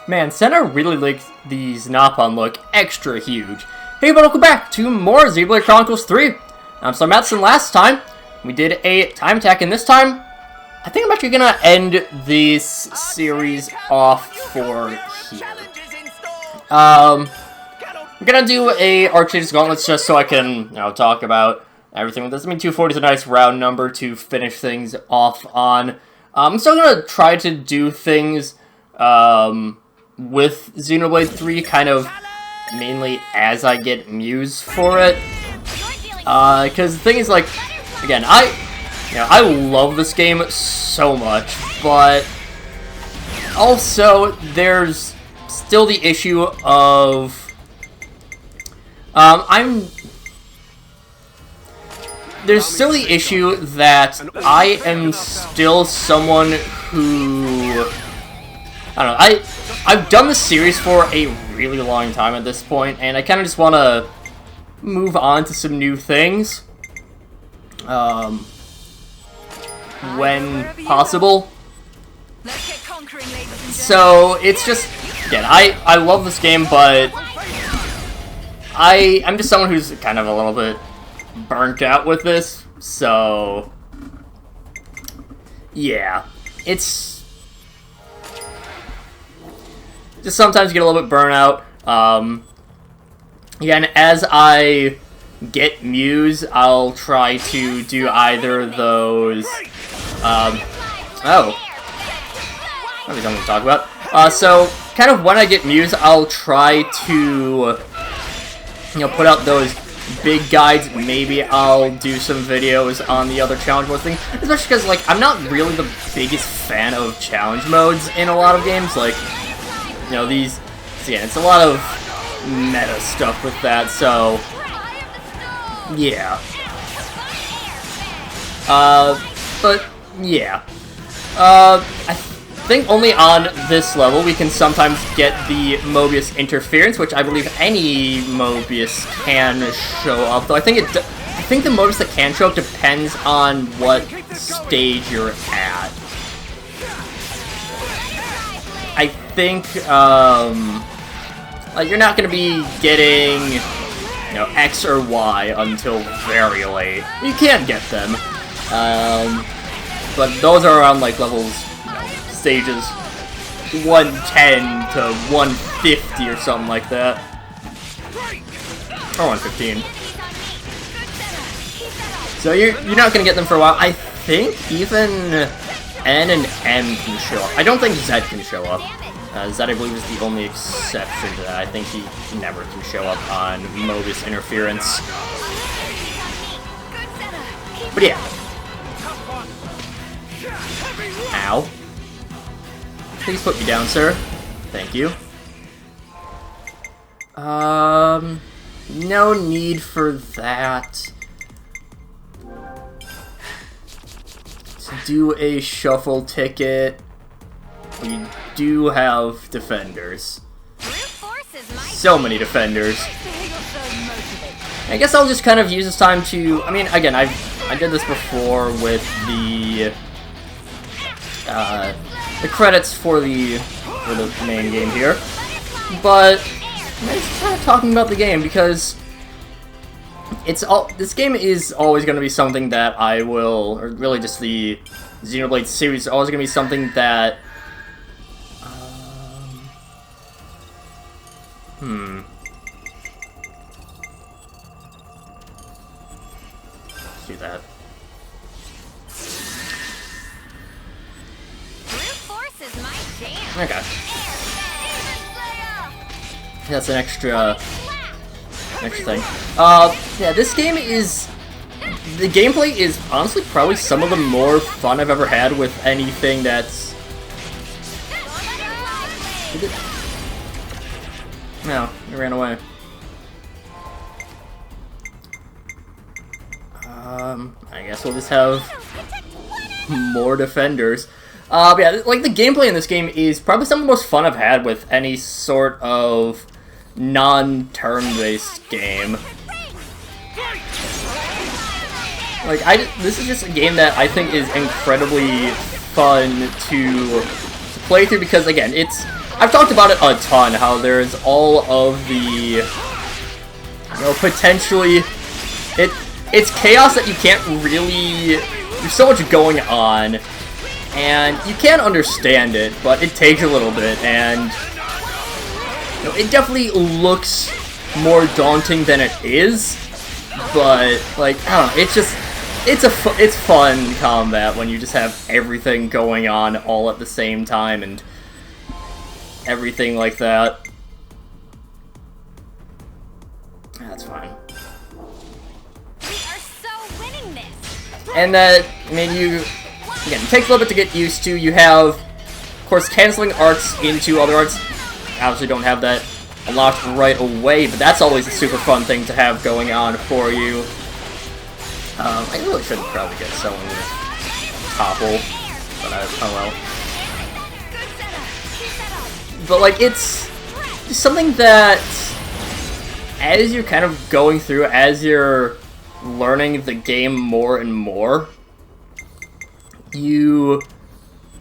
Man, Senna really makes these Napon look extra huge. Hey, but welcome back to more Xenoblade Chronicles 3. I'm Slimematson. Last time, we did a time attack, and this time, I think I'm actually gonna end this series off for here. I'm gonna do a Archie's Gauntlets just so I can, talk about everything with this. I mean, 240 is a nice round number to finish things off on. I'm still gonna try to do things, with Xenoblade 3 kind of mainly as I get Muse for it. Because the thing is, like, again, I love this game so much, but also there's still the issue of there's still the issue that I am still someone who, I don't know, I've done this series for a really long time at this point, and I kind of just want to move on to some new things, when possible. So, it's just, again, I love this game, but I'm just someone who's kind of a little bit burnt out with this, so yeah, it's just sometimes get a little bit burnout. Again, as I get Muse, I'll try to do either those, oh, that'll be something to talk about. So, kind of when I get Muse, I'll try to, put out those big guides. Maybe I'll do some videos on the other challenge mode thing, especially because, like, I'm not really the biggest fan of challenge modes in a lot of games. Like, these, yeah, it's a lot of meta stuff with that, so yeah. But yeah. I think only on this level we can sometimes get the Mobius interference, which I believe any Mobius can show up. Though I think the Mobius that can show up depends on what stage you're at. I think, like, you're not gonna be getting, X or Y until very late. You can get them, but those are around, like, levels, stages 110 to 150 or something like that. Or 115. So you're not gonna get them for a while. I think even N and M can show up. I don't think Z can show up. Z, I believe, is the only exception to that. I think he never can show up on Mobius interference. But yeah. Ow. Please put me down, sir. Thank you. No need for that. To do a shuffle ticket. We do have defenders. So many defenders. I guess I'll just kind of use this time to, I mean, again, I did this before with the credits for the main game here, but I'm just kind of talking about the game because this game is always going to be something that I will, or really just the Xenoblade series is always going to be something that let's do that. Okay. That's an extra thing. Yeah, this game is, the gameplay is honestly probably some of the more fun I've ever had with anything that's, no, it ran away. I guess we'll just have more defenders. Yeah, like, the gameplay in this game is probably some of the most fun I've had with any sort of non-turn-based game. Like, this is just a game that I think is incredibly fun to play through because, again, it's I've talked about it a ton, how there's all of the, potentially, it's chaos that you can't really, there's so much going on, and you can't understand it, but it takes a little bit, and, it definitely looks more daunting than it is, but, like, I don't know, it's just, it's fun combat when you just have everything going on all at the same time, and everything like that. That's fine. We are so winning this. And that, I mean, again, it takes a little bit to get used to. You have, of course, canceling arts into other arts. Obviously don't have that unlocked right away, but that's always a super fun thing to have going on for you. I really should probably get someone with Topple, but oh well. But, like, it's something that, as you're kind of going through, as you're learning the game more and more, you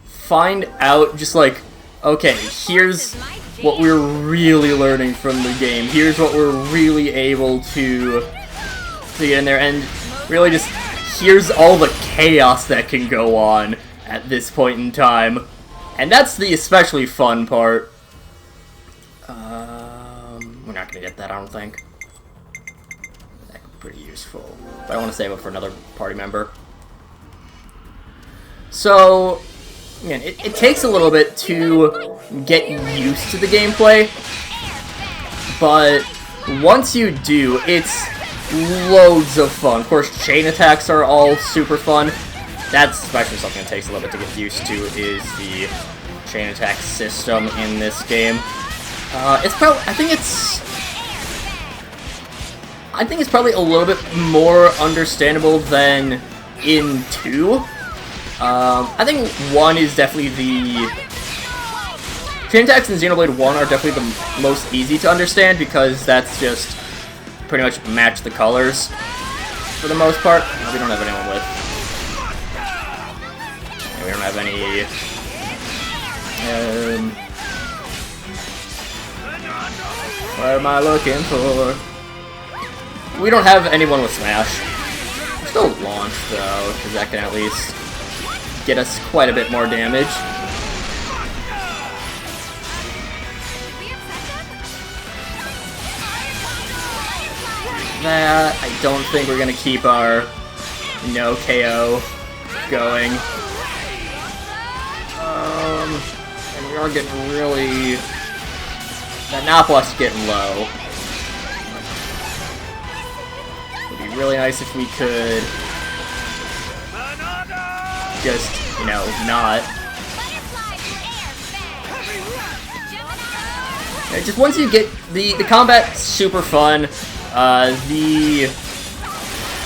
find out just like, okay, here's what we're really learning from the game, here's what we're really able to get in there, and really just, here's all the chaos that can go on at this point in time. And that's the especially fun part. We're not gonna get that, I don't think. That could be pretty useful. But I want to save it for another party member. So, again, it takes a little bit to get used to the gameplay. But once you do, it's loads of fun. Of course, chain attacks are all super fun. That's especially something that takes a little bit to get used to, is the chain attack system in this game. It's probably, I think it's probably a little bit more understandable than in 2. I think 1 is definitely the... Chain attacks in Xenoblade 1 are definitely the most easy to understand, because that's just pretty much match the colors for the most part. No, we don't have anyone with... Yeah, we don't have any... What am I looking for? We don't have anyone with Smash. Still launch though, because that can at least get us quite a bit more damage. That, I don't think we're gonna keep our no KO going. And we are getting really... That Noplock's getting low. It would be really nice if we could just, not. Yeah, just once you get the combat, super fun. Of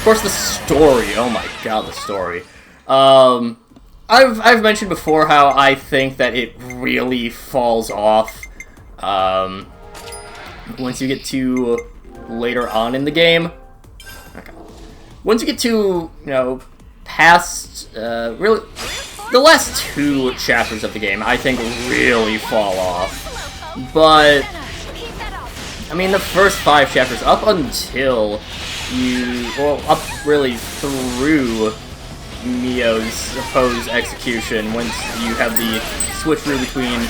course, the story. Oh my god, the story. I've mentioned before how I think that it really falls off once you get to later on in the game. Okay. Once you get to, past, really, the last 2 chapters of the game, I think really fall off. But, I mean, the first 5 chapters, up until up really through Mio's supposed execution, once you have the switcheroo between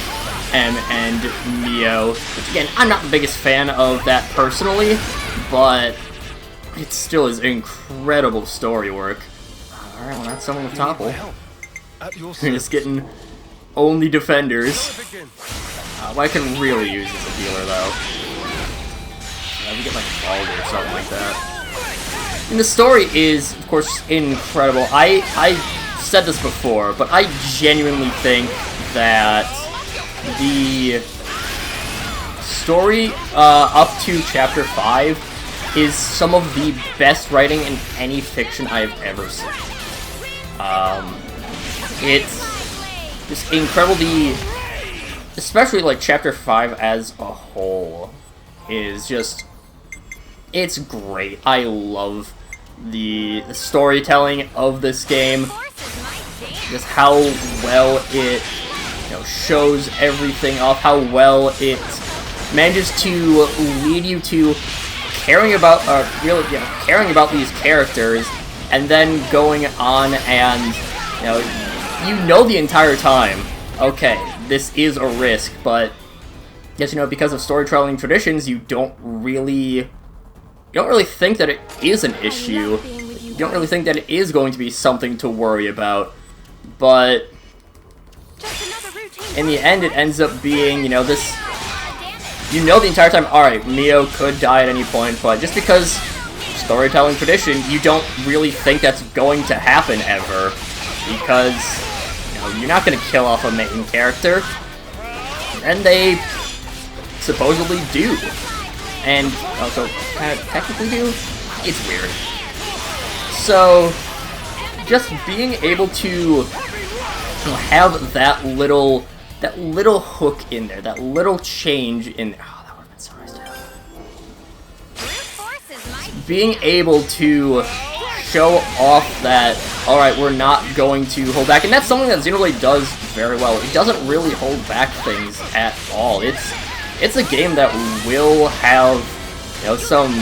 M and Mio, which again, I'm not the biggest fan of that personally, but it still is incredible story work. Alright, well that's someone with Topple. We're just getting only defenders. What I can really use as a healer though. We get like Baldur or something like that. And the story is, of course, incredible. I said this before, but I genuinely think that the story up to Chapter 5 is some of the best writing in any fiction I've ever seen. It's just incredible. Especially like Chapter 5 as a whole is just, it's great. I love the storytelling of this game, just how well it shows everything off, how well it manages to lead you to caring about, really, caring about these characters, and then going on and, you know the entire time, okay, this is a risk, but yes, because of storytelling traditions, you don't really think that it is an issue. You don't really think that it is going to be something to worry about, but in the end, it ends up being, this, the entire time, alright, Mio could die at any point, but just because storytelling tradition, you don't really think that's going to happen ever, because, you're not going to kill off a main character, and they supposedly do, and also kind of technically do. It's weird. So, just being able to have that little hook in there, that little change in there. Oh, that would have been so nice to have. Being able to show off that, alright, we're not going to hold back, and that's something that Xenoblade does very well. It doesn't really hold back things at all. It's a game that will have, some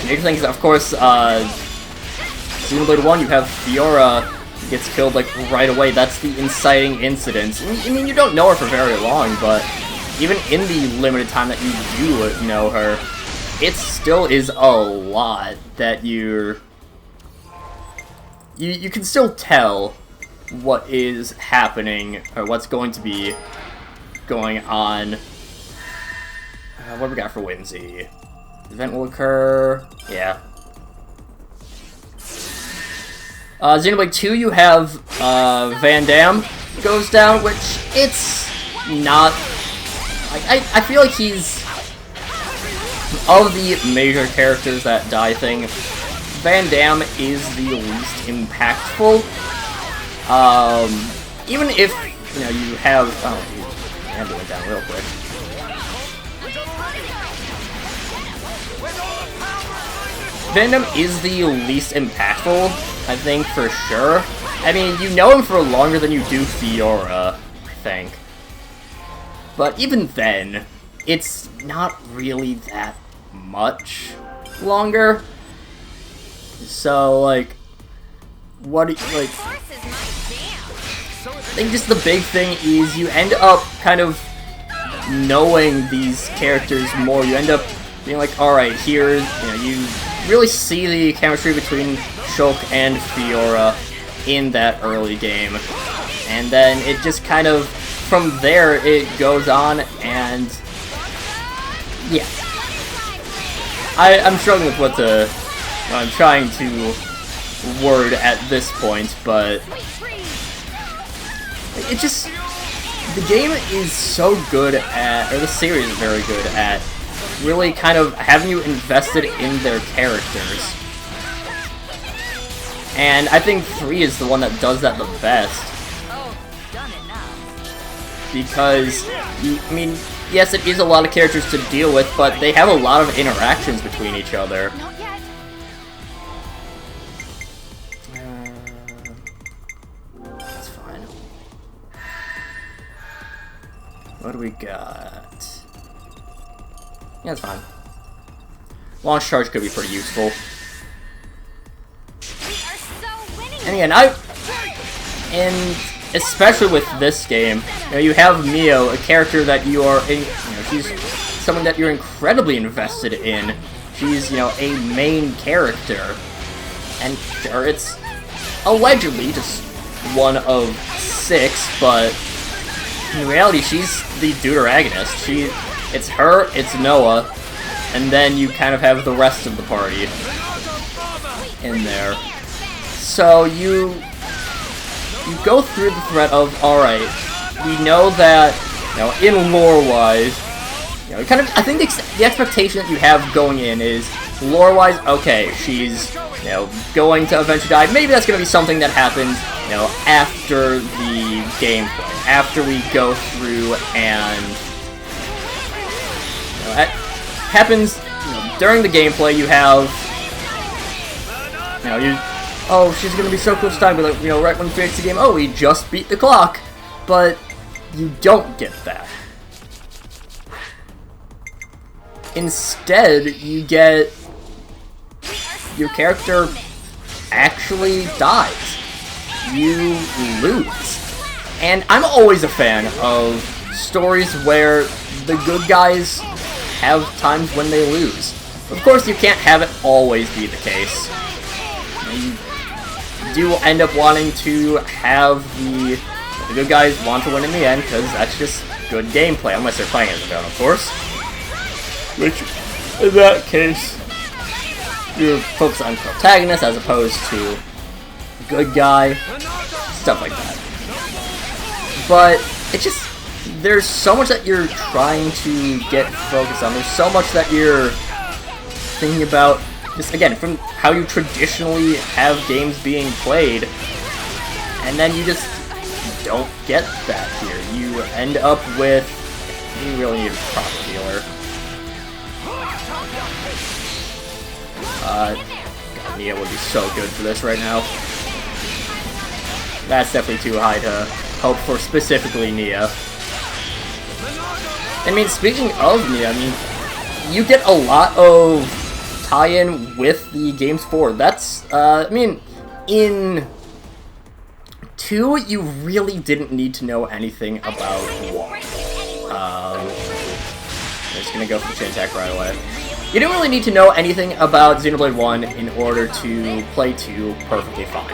major things. Of course, Xenoblade 1, you have Fiora gets killed, right away. That's the inciting incident. I mean, you don't know her for very long, but even in the limited time that you do know her, it still is a lot that you can still tell what is happening, or what's going to be going on. What do we got for Whimsy? Event will occur. Yeah. Xenoblade 2, you have Van Damme goes down, which it's not. I feel like he's, of the major characters that die thing, Van Damme is the least impactful. Even if you have. Oh, my hand went down real quick. Van Damme is the least impactful, I think, for sure. I mean, you know him for longer than you do Fiora, I think. But even then, it's not really that much longer. So, I think just the big thing is you end up kind of knowing these characters more. You end up being like, alright, here, you really see the chemistry between Shulk and Fiora in that early game. And then it just kind of, from there, it goes on, and yeah. I'm struggling with what I'm trying to word at this point, but it just, the game is so good at, or the series is very good at, really kind of having you invested in their characters. And I think 3 is the one that does that the best. Because, I mean, yes, it is a lot of characters to deal with, but they have a lot of interactions between each other. That's fine. What do we got? Yeah, that's fine. Launch charge could be pretty useful. And again, and especially with this game, you have Mio, a character that you are, she's someone that you're incredibly invested in. She's, a main character, and sure, it's allegedly just one of 6, but in reality, she's the deuteragonist. It's her, it's Noah, and then you kind of have the rest of the party in there. So you go through the threat of, alright, we know that, in lore-wise, kind of, I think the expectation that you have going in is, lore-wise, okay, she's, going to eventually die. Maybe that's going to be something that happens, after the gameplay, after we go through and, that happens, during the gameplay, you have, oh, she's gonna be so close to time, but right when we finish the game, oh, we just beat the clock. But you don't get that. Instead, you get your character actually dies. You lose. And I'm always a fan of stories where the good guys have times when they lose. Of course, you can't have it always be the case. You do end up wanting to have the good guys want to win in the end, because that's just good gameplay, unless they're playing as a villain, of course. Which, in that case, you're focused on protagonist as opposed to good guy, stuff like that. But it's just, there's so much that you're trying to get focused on. There's so much that you're thinking about, just again, from how you traditionally have games being played, and then you just don't get that here. You end up with, you really need a proper healer. God, Nia would be so good for this right now. That's definitely too high to hope for specifically Nia. I mean, speaking of Nia, I mean, you get a lot of tie-in with the games forward. That's, I mean, in 2, you really didn't need to know anything about 1. I'm just gonna go for the chain attack right away. You didn't really need to know anything about Xenoblade 1 in order to play 2 perfectly fine.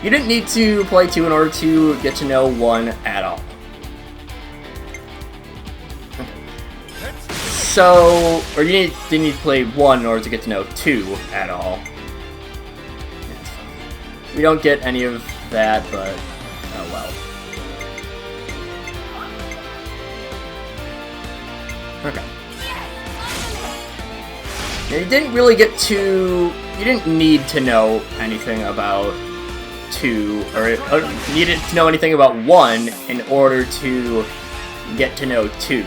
You didn't need to play 2 in order to get to know 1 at all. So, or you didn't need to play 1 in order to get to know 2 at all. We don't get any of that, but oh well. Okay. Yeah, you didn't really get to... You didn't need to know anything about 2, or needed to know anything about 1 in order to get to know 2.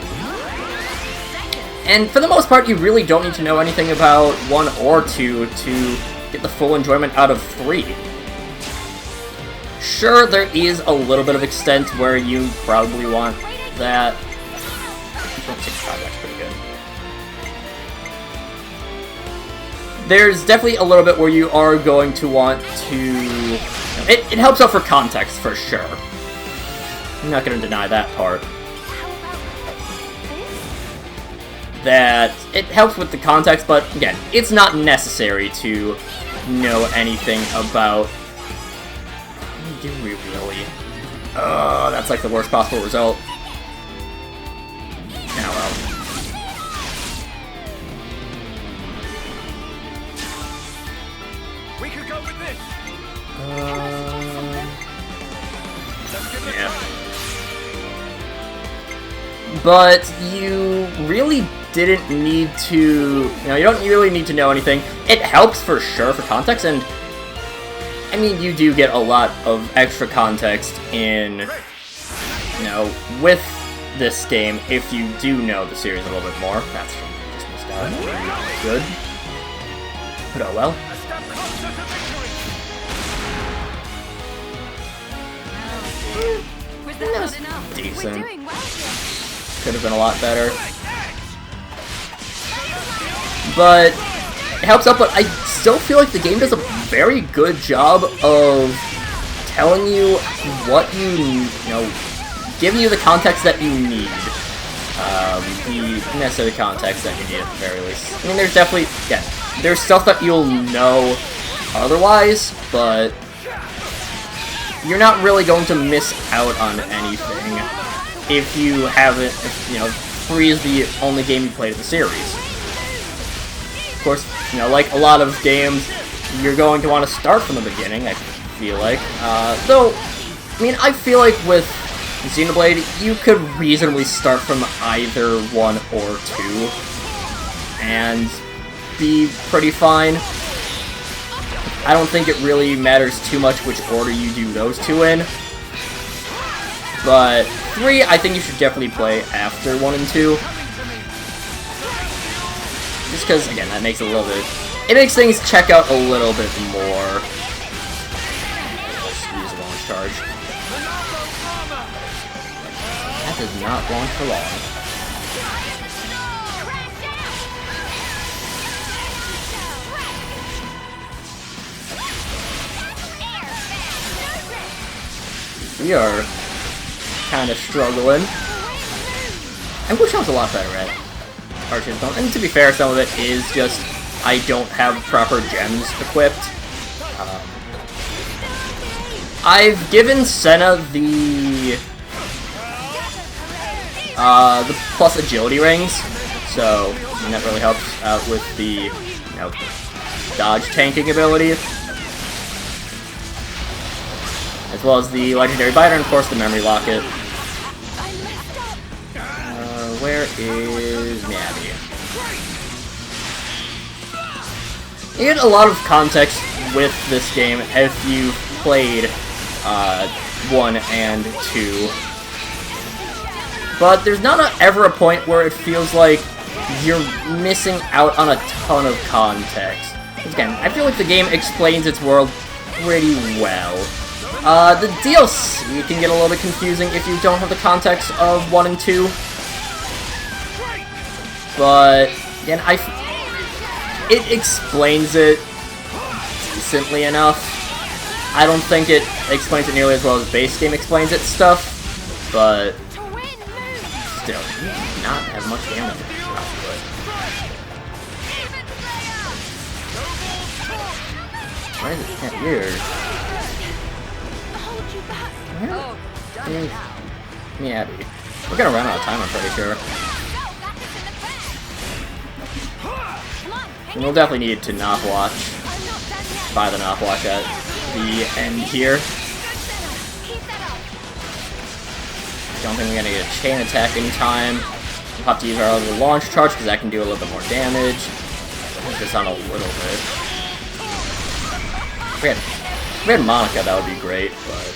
And for the most part, you really don't need to know anything about 1 or 2 to get the full enjoyment out of 3. Sure, there is a little bit of extent where you probably want that. 2.65, that's pretty good. There's definitely a little bit where you are going to want to... It helps out for context, for sure. I'm not going to deny that part. That it helps with the context, but again, it's not necessary to know anything about... Do we really? Oh, that's like the worst possible result. Now, well. We could go with this. Yeah. But you really didn't need to, you don't really need to know anything. It helps for sure for context, and I mean, you do get a lot of extra context in, with this game if you do know the series a little bit more. That's just missed out. Good. But oh well. That was decent. Could have been a lot better. But it helps out, but I still feel like the game does a very good job of telling you what giving you the context that you need. The necessary context that you need at the very least. I mean, there's definitely, there's stuff that you'll know otherwise, but you're not really going to miss out on anything if you haven't, 3 is the only game you played in the series. Of course, like a lot of games, you're going to want to start from the beginning, I feel like. Though, I mean, I feel like with Xenoblade, you could reasonably start from either 1 or 2, and be pretty fine. I don't think it really matters too much which order you do those 2 in. But 3, I think you should definitely play after 1 and 2. Just because, again, that makes it a little bit... It makes things check out a little bit more. charge. That does not launch for long. We are kind of struggling. I wish I was a lot better at Archer's Dome. And to be fair, some of it is just I don't have proper gems equipped. I've given Senna the plus agility rings, so that really helps out with the dodge tanking ability, as well as the legendary biter and of course the memory locket. Where is Navi? You get a lot of context with this game if you've played 1 and 2. But there's not ever a point where it feels like you're missing out on a ton of context. Again, I feel like the game explains its world pretty well. The DLC can get a little bit confusing if you don't have the context of 1 and 2. But, again, it explains it decently enough. I don't think it explains it nearly as well as base game explains its stuff, but still, you do not have much damage. Why is it kind of weird? Yeah, we're gonna run out of time, I'm pretty sure. And we'll definitely need to knock watch. Buy the knock watch at the end here. Don't think we're gonna get a chain attack in time. We'll have to use our other launch charge because that can do a little bit more damage. Put this on a little bit. If we had Monica, that would be great, but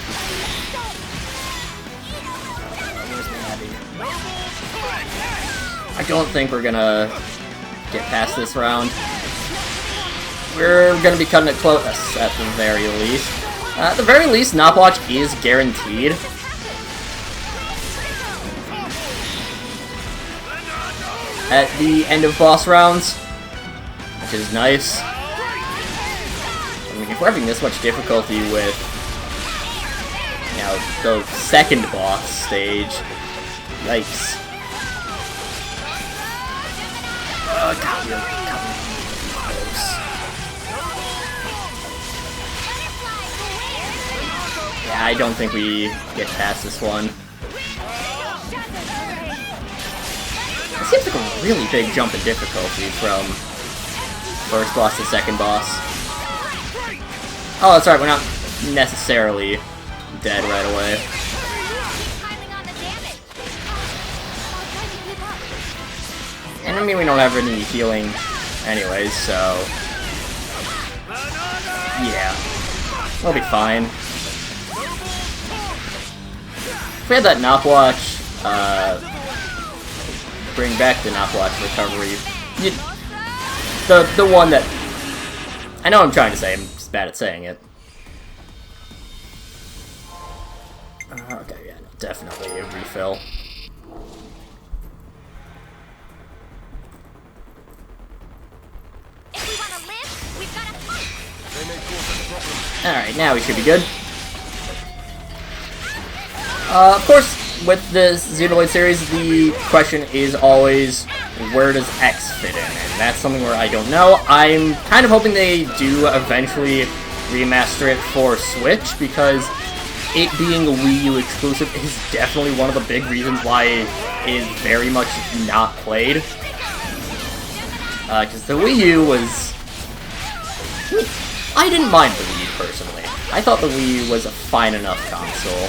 I don't think we're gonna get past this round. We're gonna be cutting it close at the very least. At the very least, Knopwatch is guaranteed. At the end of boss rounds, which is nice. I mean, if we're having this much difficulty with, the second boss stage, yikes. God, we're close. Yeah, I don't think we get past this one. It seems like a really big jump in difficulty from first boss to second boss. Oh, that's right, we're not necessarily dead right away. And I mean, we don't have any healing anyways, so yeah, we'll be fine. If we had that Knopwatch, bring back the Knopwatch recovery, the one that, I know what I'm trying to say, I'm just bad at saying it. Okay, yeah, no, definitely a refill. Alright, now we should be good. Of course, with this Xenoblade series, the question is always, where does X fit in? And that's something where I don't know. I'm kind of hoping they do eventually remaster it for Switch, because it being a Wii U exclusive is definitely one of the big reasons why it is very much not played. Because the Wii U was... I didn't mind the Wii U, personally. I thought the Wii U was a fine enough console,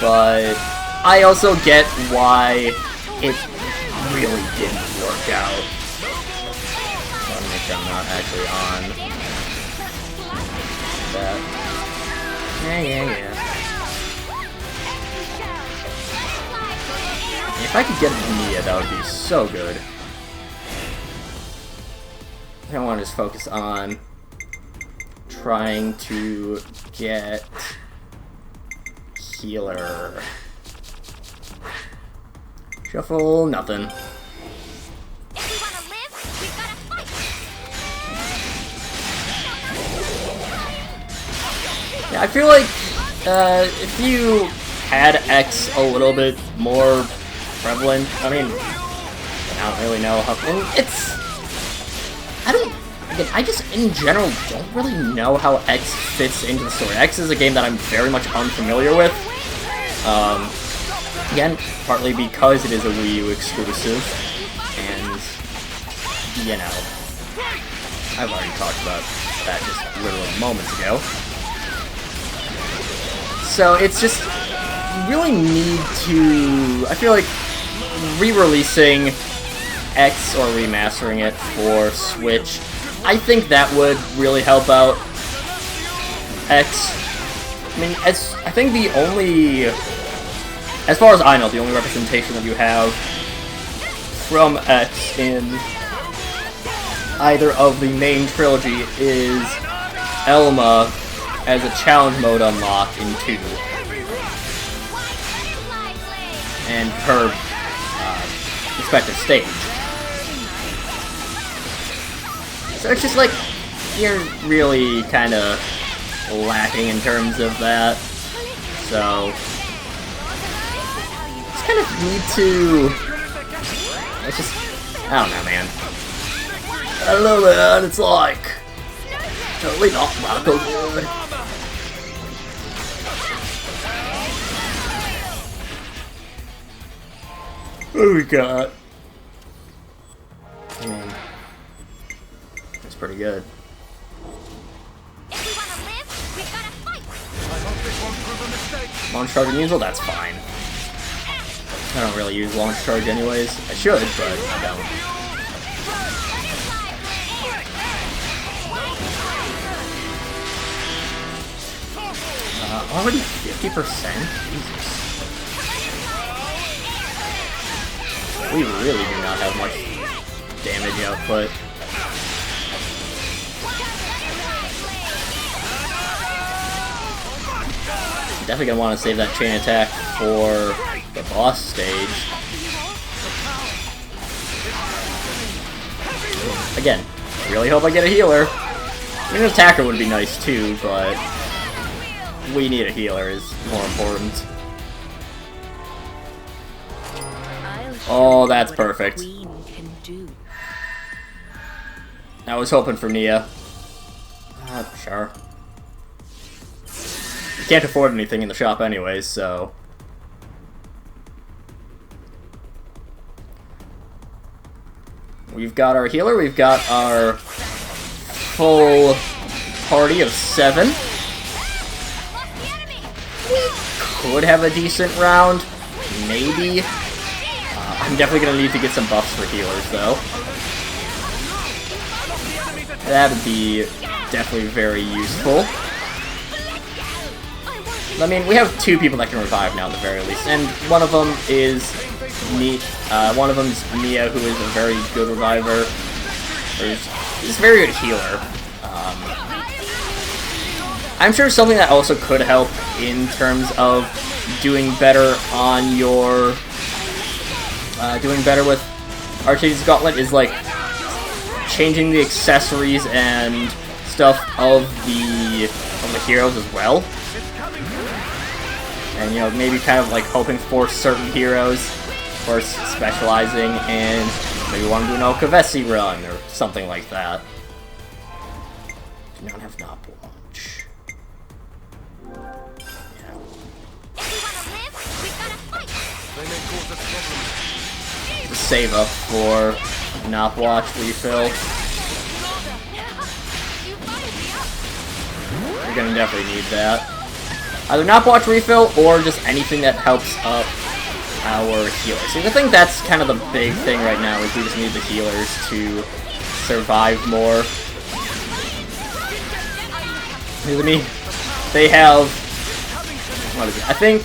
but I also get why it really didn't work out. I want to make sure I'm not actually on that. Yeah. If I could get Mia, that would be so good. I want to just focus on trying to get healer. Shuffle, nothing. If we wanna live, we've gotta fight. Yeah, I feel like if you had X a little bit more prevalent, I mean, I don't really know how. And it's, I just in general don't really know how X fits into the story. X is a game that I'm very much unfamiliar with. Again, partly because it is a Wii U exclusive, and you know, I've already talked about that just literally moments ago. So it's just, you really need to, I feel like, re-releasing X or remastering it for Switch, I think that would really help out X. I mean, I think the only, as far as I know, the only representation that you have from X in either of the main trilogy is Elma as a challenge mode unlock in 2. And her respective stage. So it's just like, you're really kind of lacking in terms of that. So, just kind of need to, it's just, I don't know, man. I don't know, man, it's like, totally not Marco good. What do we got? I mean, that's pretty good. If we wanna live, we've gotta fight. Launch charge and Weasel, that's fine. I don't really use launch charge anyways. I should, but I don't. Already 50%? Jesus. We really do not have much damage output. Definitely gonna want to save that chain attack for the boss stage. Again, I really hope I get a healer. I mean, an attacker would be nice too, but we need a healer is more important. Oh, that's perfect. I was hoping for Nia. Sure. You can't afford anything in the shop anyways, so... We've got our healer, we've got our full party of 7. We could have a decent round, maybe. I'm definitely going to need to get some buffs for healers, though. That would be definitely very useful. I mean, we have 2 people that can revive now at the very least, and one of them is one of them's Mia, who is a very good reviver. He's a very good healer. I'm sure something that also could help in terms of doing better on your doing better with Archae's Gauntlet is like changing the accessories and stuff of the heroes as well. And, you know, maybe kind of like hoping for certain heroes, or specializing in, maybe want to do an Okavesi run, or something like that. Do not have Nop launch. Yeah. Just save up for Nop Watch refill. We're gonna definitely need that. Either Nop Watch refill, or just anything that helps up our healers. See, I think that's kind of the big thing right now, is we just need the healers to survive more. Look at me. They have... what is it? I think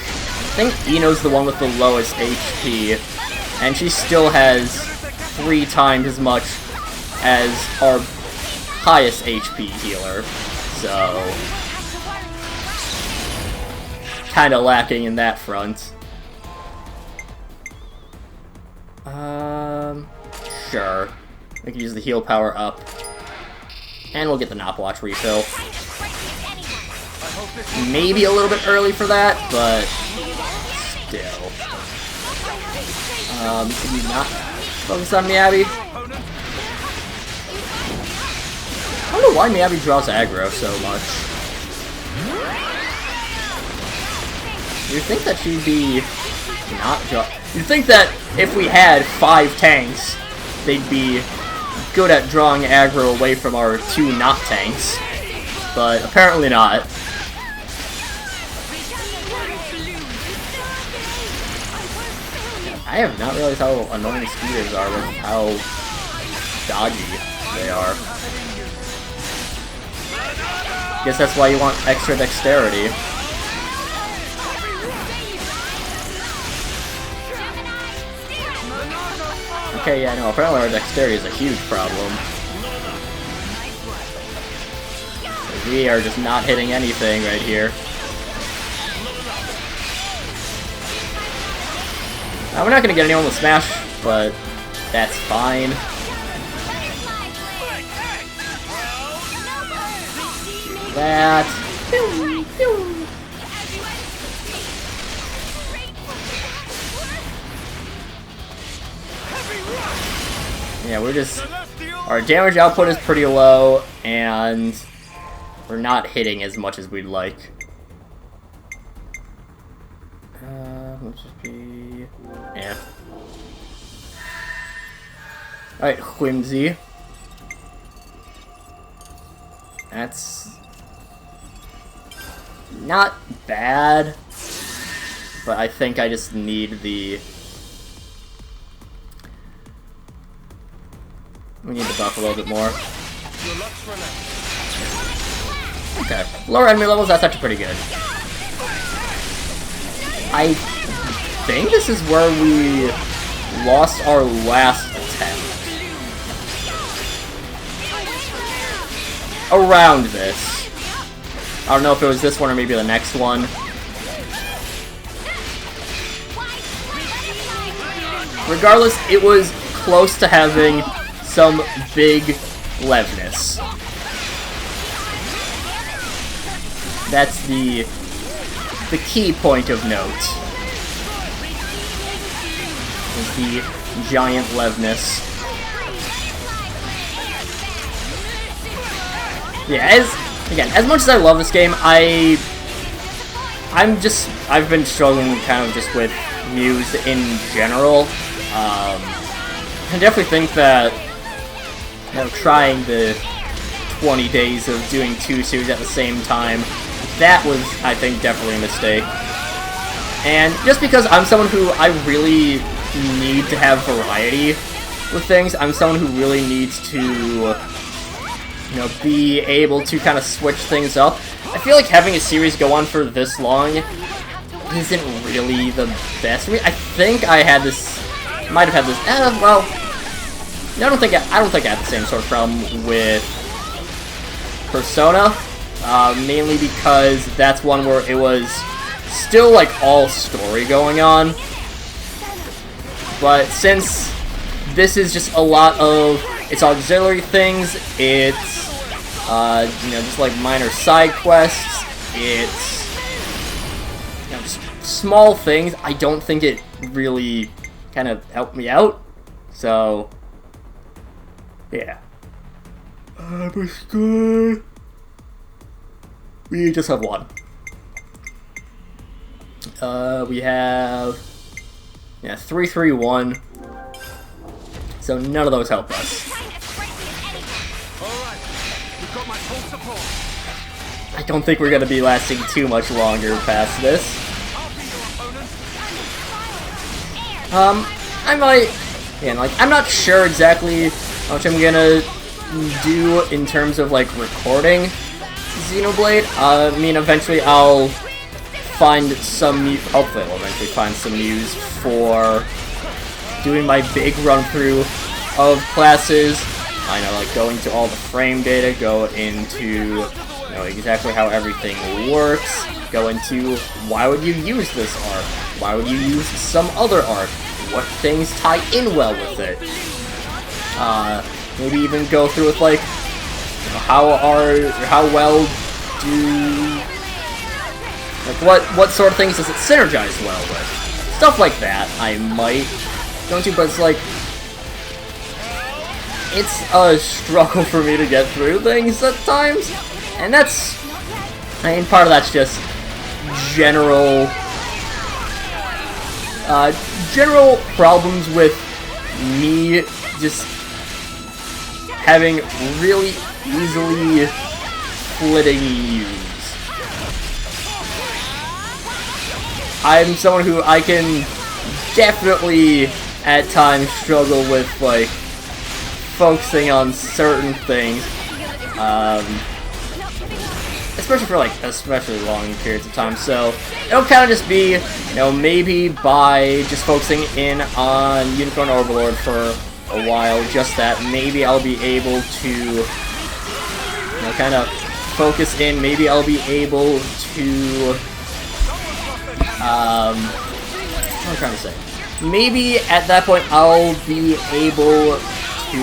Ino's the one with the lowest HP, and she still has 3 times as much as our highest HP healer. So... kind of lacking in that front. Sure. We can use the heal power up. And we'll get the Nop Watch refill. Maybe a little bit early for that, but still. Can you not focus on Miyabi? I don't know why Miyabi draws aggro so much. You'd think that she'd be not draw. You'd think that if we had 5 tanks, they'd be good at drawing aggro away from our 2 not tanks, but apparently not. I have not realized how annoying speeders are with how dodgy they are. Guess that's why you want extra dexterity. Okay, yeah, no, apparently our dexterity is a huge problem. We are just not hitting anything right here. We're not gonna get anyone with Smash, but that's fine. That. Yeah, we're just... Our damage output is pretty low, and we're not hitting as much as we'd like. Let's just be... Yeah. Alright, Whimsy. That's... not bad, but I think I just need the... We need to buff a little bit more. Okay. Lower enemy levels, that's actually pretty good. I think this is where we lost our last attempt. Around this. I don't know if it was this one or maybe the next one. Regardless, it was close to having some big Levness. That's the key point of note. Is the giant Levness. Yeah, as much as I love this game, I've been struggling kind of just with Muse in general. I definitely think that, you know, trying the 20 days of doing 2 series at the same time, that was, I think, definitely a mistake. And just because I'm someone who I really need to have variety with things, I'm someone who really needs to, you know, be able to kind of switch things up. I feel like having a series go on for this long isn't really the best. I think I had this, might have had this. Well, I don't think I had the same sort of problem with Persona, mainly because that's one where it was still like all story going on. But since this is just a lot of it's auxiliary things, it's you know, just like minor side quests, it's, you know, just small things. I don't think it really kind of helped me out. So yeah. But good. We just have one. We have 3-3-1. So none of those help us. I don't think we're gonna be lasting too much longer past this. I might, again, like, I'm not sure exactly how much I'm gonna do in terms of, like, recording Xenoblade. I mean, eventually I'll find some, hopefully I'll eventually find some use for doing my big run-through of classes. I know, like, going to all the frame data, go into know exactly how everything works, go into why would you use this art, why would you use some other art, what things tie in well with it. Maybe even go through with like, how well do, like what sort of things does it synergize well with? Stuff like that I might go into, but it's like, it's a struggle for me to get through things at times, and that's, I mean, part of that's just general problems with me just having really easily flitting views. I'm someone who I can definitely at times struggle with like focusing on certain things, especially for like especially long periods of time. So it'll kind of just be, you know, maybe by just focusing in on Unicorn Overlord for a while, just that, maybe I'll be able to, you know, kind of focus in. Maybe I'll be able to, what am I trying to say? Maybe at that point I'll be able to,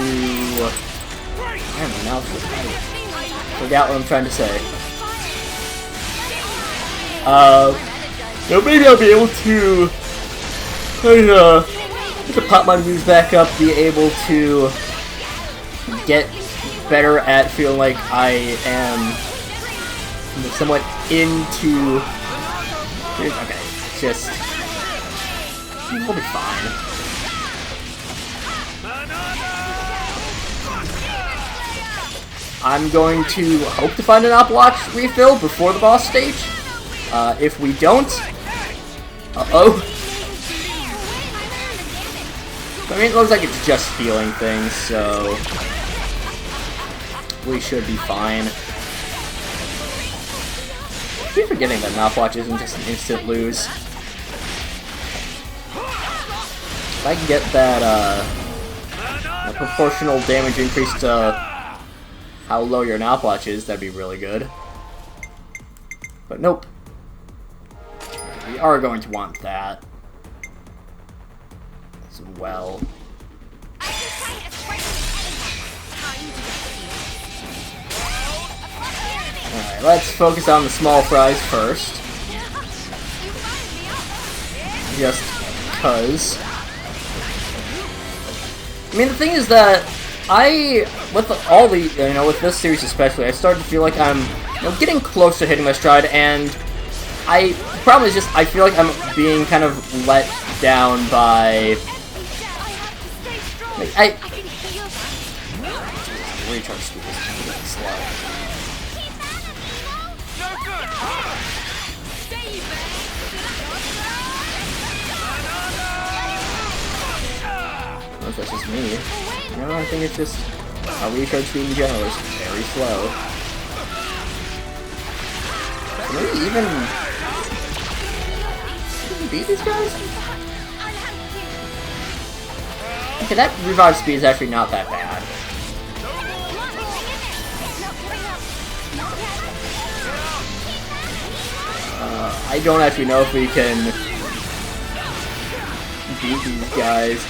I don't know, I forgot what I'm trying to say. Maybe I'll be able to pop my moves back up, be able to get better at feeling like I am somewhat into. Okay, just we'll be fine. I'm going to hope to find an Oplock refill before the boss stage. If we don't, I mean, it looks like it's just healing things, so we should be fine. I keep forgetting that Mouthwatch isn't just an instant lose. If I can get that proportional damage increase to how low your Mouthwatch is, that'd be really good. But nope. We are going to want that as well. Alright, let's focus on the small fries first. Just cuz. I mean, the thing is that with all the, you know, with this series especially, I started to feel like I'm, you know, getting close to hitting my stride, and the problem is just, I feel like I'm being kind of let down by, like, recharge speed is really slow. I don't know if that's just me. No, I think it's just our recharge speed in general is very slow. Can we even beat these guys? Okay, that revive speed is actually not that bad. I don't actually know if we can beat these guys.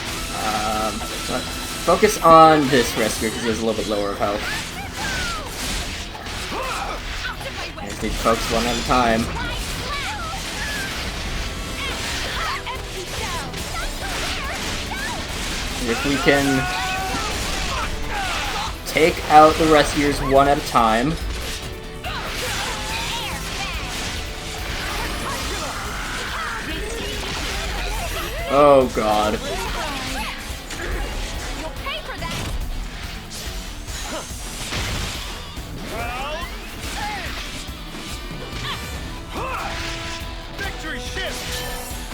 Focus on this rescue because it's a little bit lower of health. I just need to focus one at a time. If we can take out the rescuers one at a time. Oh god.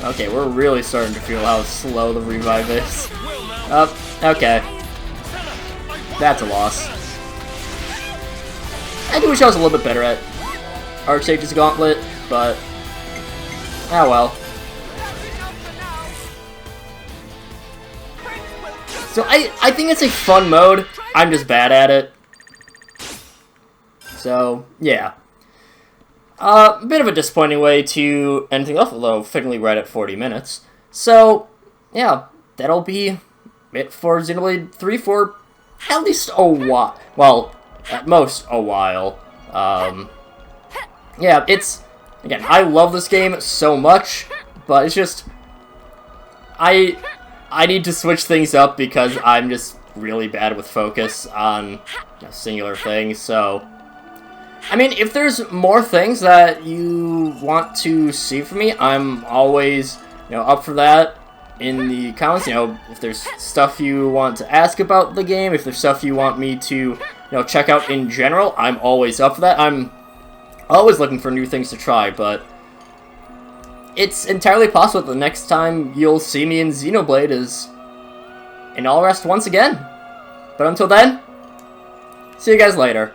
Okay, we're really starting to feel how slow the revive is. Okay. That's a loss. I do wish I was a little bit better at Archsage's Gauntlet, but oh well. So I think it's a fun mode. I'm just bad at it. So, yeah. A bit of a disappointing way to end things off, although fittingly right at 40 minutes. So, yeah, that'll be it for Xenoblade 3 for at least a while. Well, at most a while. Yeah, it's... Again, I love this game so much, but it's just... I need to switch things up because I'm just really bad with focus on singular things, so... I mean, if there's more things that you want to see from me, I'm always, up for that in the comments. If there's stuff you want to ask about the game, if there's stuff you want me to, check out in general, I'm always up for that. I'm always looking for new things to try, but it's entirely possible that the next time you'll see me in Xenoblade is in All Rest once again. But until then, see you guys later.